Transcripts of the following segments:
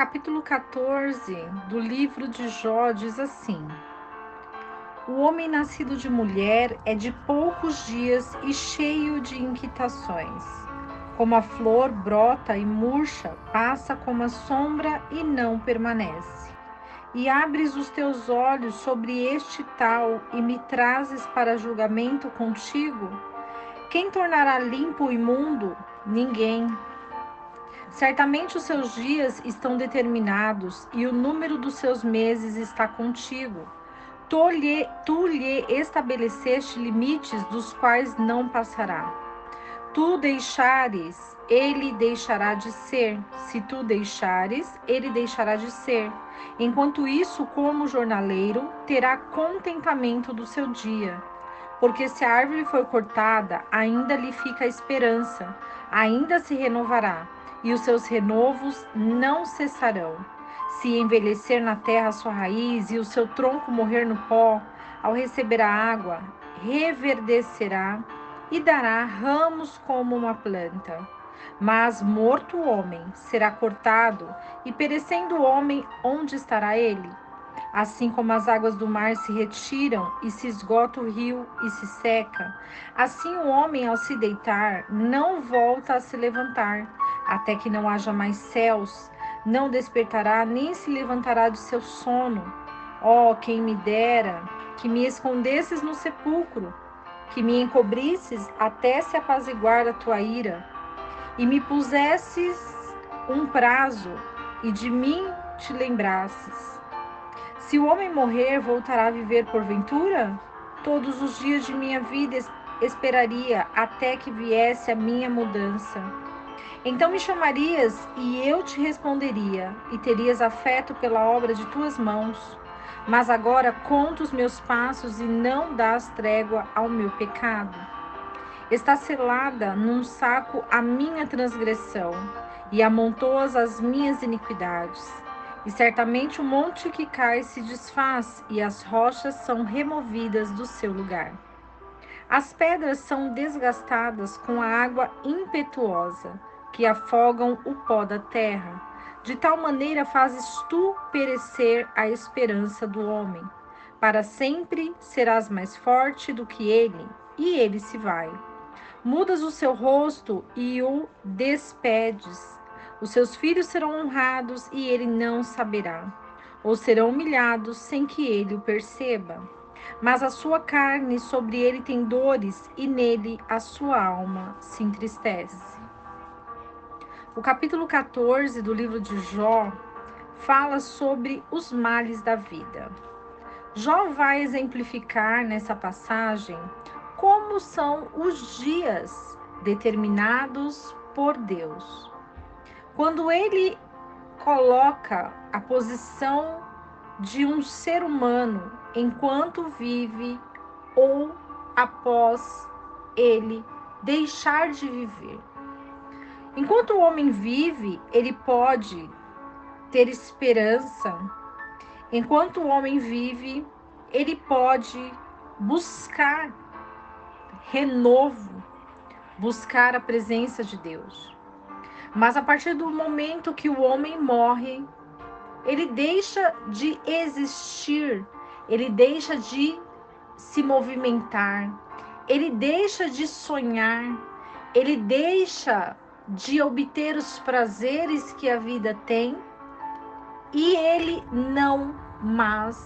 capítulo 14 do livro de Jó diz assim: O homem nascido de mulher é de poucos dias e cheio de inquietações. Como a flor brota e murcha, passa como a sombra e não permanece. E abres os teus olhos sobre este tal e me trazes para julgamento contigo? Quem tornará limpo o imundo? Ninguém. Certamente os seus dias estão determinados e o número dos seus meses está contigo. Tu lhe estabeleceste limites dos quais não passará. Tu deixares, ele deixará de ser. Se tu deixares, ele deixará de ser. Enquanto isso, como jornaleiro, terá contentamento do seu dia. Porque se a árvore foi cortada, ainda lhe fica a esperança, ainda se renovará, e os seus renovos não cessarão. Se envelhecer na terra a sua raiz e o seu tronco morrer no pó, ao receber a água, reverdecerá e dará ramos como uma planta. Mas morto o homem, será cortado, e perecendo o homem, onde estará ele? Assim como as águas do mar se retiram e se esgota o rio e se seca, assim o homem, ao se deitar, não volta a se levantar, até que não haja mais céus, não despertará nem se levantará de seu sono. Oh, quem me dera que me escondesses no sepulcro, que me encobrisses até se apaziguar a tua ira, e me pusesses um prazo, e de mim te lembrasses. Se o homem morrer, voltará a viver porventura? Todos os dias de minha vida esperaria até que viesse a minha mudança. Então me chamarias e eu te responderia, e terias afeto pela obra de tuas mãos. Mas agora conta os meus passos e não dás trégua ao meu pecado. Está selada num saco a minha transgressão, e amontoas as minhas iniquidades. E certamente o monte que cai se desfaz, e as rochas são removidas do seu lugar. As pedras são desgastadas com a água impetuosa, que afogam o pó da terra. De tal maneira fazes tu perecer a esperança do homem. Para sempre serás mais forte do que ele, e ele se vai. Mudas o seu rosto e o despedes. Os seus filhos serão honrados e ele não saberá, ou serão humilhados sem que ele o perceba. Mas a sua carne sobre ele tem dores e nele a sua alma se entristece. O capítulo 14 do livro de Jó fala sobre os males da vida. Jó vai exemplificar nessa passagem como são os dias determinados por Deus. Quando ele coloca a posição de um ser humano enquanto vive ou após ele deixar de viver. Enquanto o homem vive, ele pode ter esperança. Enquanto o homem vive, ele pode buscar renovo, buscar a presença de Deus. Mas a partir do momento que o homem morre, ele deixa de existir, ele deixa de se movimentar, ele deixa de sonhar, ele deixa de obter os prazeres que a vida tem e ele não mais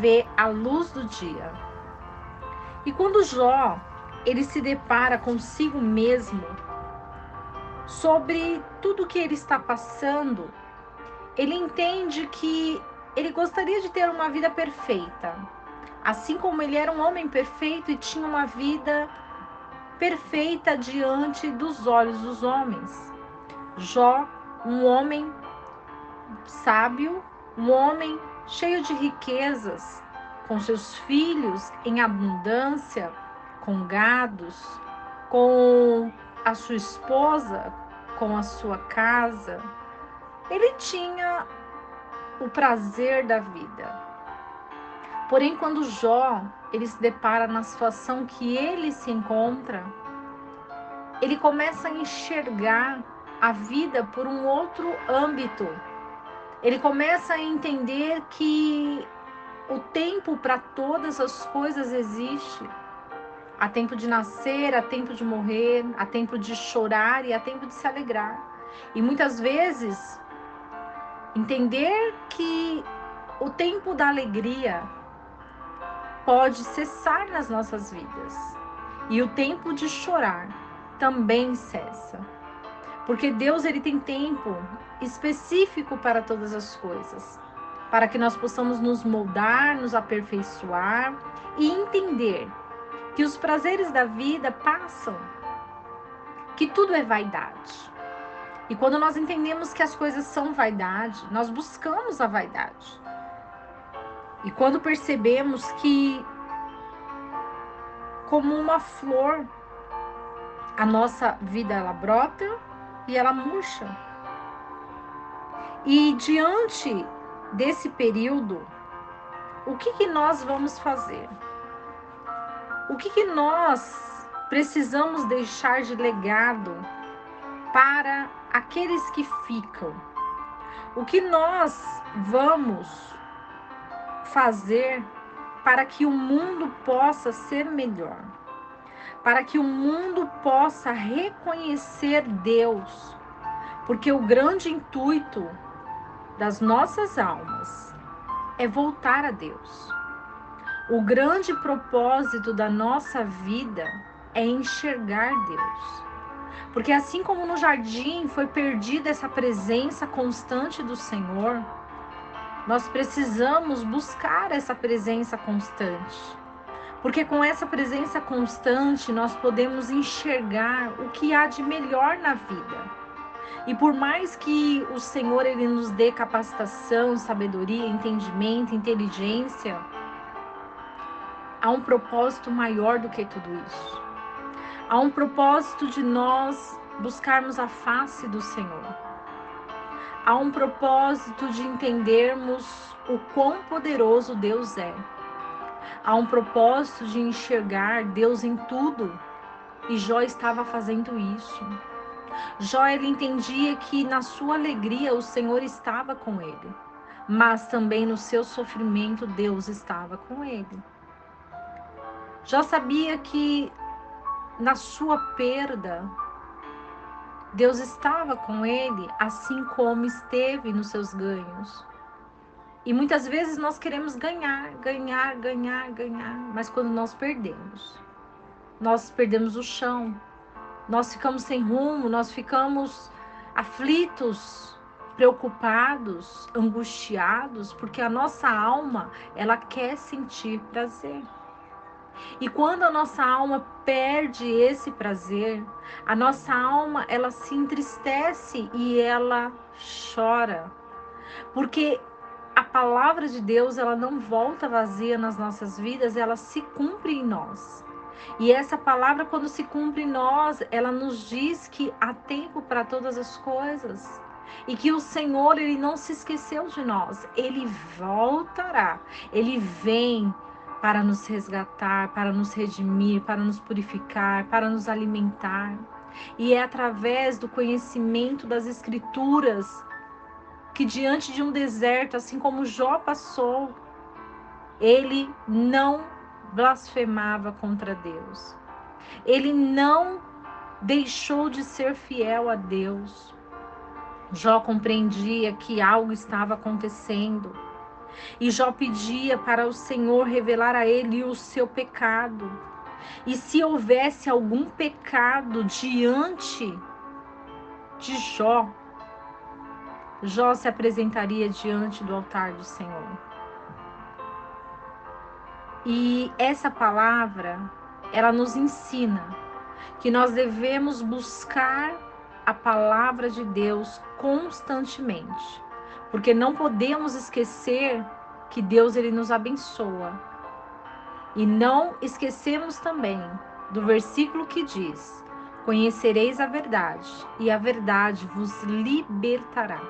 vê a luz do dia. E quando Jó ele se depara consigo mesmo sobre tudo que ele está passando, ele entende que ele gostaria de ter uma vida perfeita, assim como ele era um homem perfeito e tinha uma vida perfeita diante dos olhos dos homens. Jó, um homem sábio, um homem cheio de riquezas, com seus filhos em abundância, com gados, com a sua esposa, com a sua casa. Ele tinha o prazer da vida. Porém, quando Jó ele se depara na situação que ele se encontra, ele começa a enxergar a vida por um outro âmbito. Ele começa a entender que o tempo para todas as coisas existe. Há tempo de nascer, há tempo de morrer, há tempo de chorar e há tempo de se alegrar. E muitas vezes, entender que o tempo da alegria pode cessar nas nossas vidas. E o tempo de chorar também cessa. Porque Deus, ele tem tempo específico para todas as coisas, para que nós possamos nos moldar, nos aperfeiçoar e entender que os prazeres da vida passam, que tudo é vaidade. E quando nós entendemos que as coisas são vaidade, nós buscamos a vaidade. E quando percebemos que, como uma flor, a nossa vida ela brota e ela murcha. E diante desse período, o que nós vamos fazer? O que nós precisamos deixar de legado para aqueles que ficam? O que nós vamos fazer para que o mundo possa ser melhor? Para que o mundo possa reconhecer Deus? Porque o grande intuito das nossas almas é voltar a Deus. O grande propósito da nossa vida é enxergar Deus. Porque assim como no jardim foi perdida essa presença constante do Senhor, nós precisamos buscar essa presença constante. Porque com essa presença constante nós podemos enxergar o que há de melhor na vida. E por mais que o Senhor ele nos dê capacitação, sabedoria, entendimento, inteligência, há um propósito maior do que tudo isso. Há um propósito de nós buscarmos a face do Senhor. Há um propósito de entendermos o quão poderoso Deus é. Há um propósito de enxergar Deus em tudo. E Jó estava fazendo isso. Jó ele entendia que na sua alegria o Senhor estava com ele, mas também no seu sofrimento Deus estava com ele. Jó sabia que na sua perda Deus estava com ele, assim como esteve nos seus ganhos. E muitas vezes nós queremos ganhar, mas quando nós perdemos o chão. Nós ficamos sem rumo, nós ficamos aflitos, preocupados, angustiados, porque a nossa alma, ela quer sentir prazer. E quando a nossa alma perde esse prazer, a nossa alma, ela se entristece e ela chora. Porque a palavra de Deus, ela não volta vazia nas nossas vidas, ela se cumpre em nós. E essa palavra, quando se cumpre em nós, ela nos diz que há tempo para todas as coisas. E que o Senhor, ele não se esqueceu de nós. Ele voltará. Ele vem para nos resgatar, para nos redimir, para nos purificar, para nos alimentar. E é através do conhecimento das Escrituras que diante de um deserto, assim como Jó passou, ele não blasfemava contra Deus. Ele não deixou de ser fiel a Deus. Jó compreendia que algo estava acontecendo. E Jó pedia para o Senhor revelar a ele o seu pecado. E se houvesse algum pecado diante de Jó, Jó se apresentaria diante do altar do Senhor. E essa palavra, ela nos ensina que nós devemos buscar a palavra de Deus constantemente, porque não podemos esquecer que Deus ele nos abençoa. E não esquecemos também do versículo que diz: conhecereis a verdade, e a verdade vos libertará.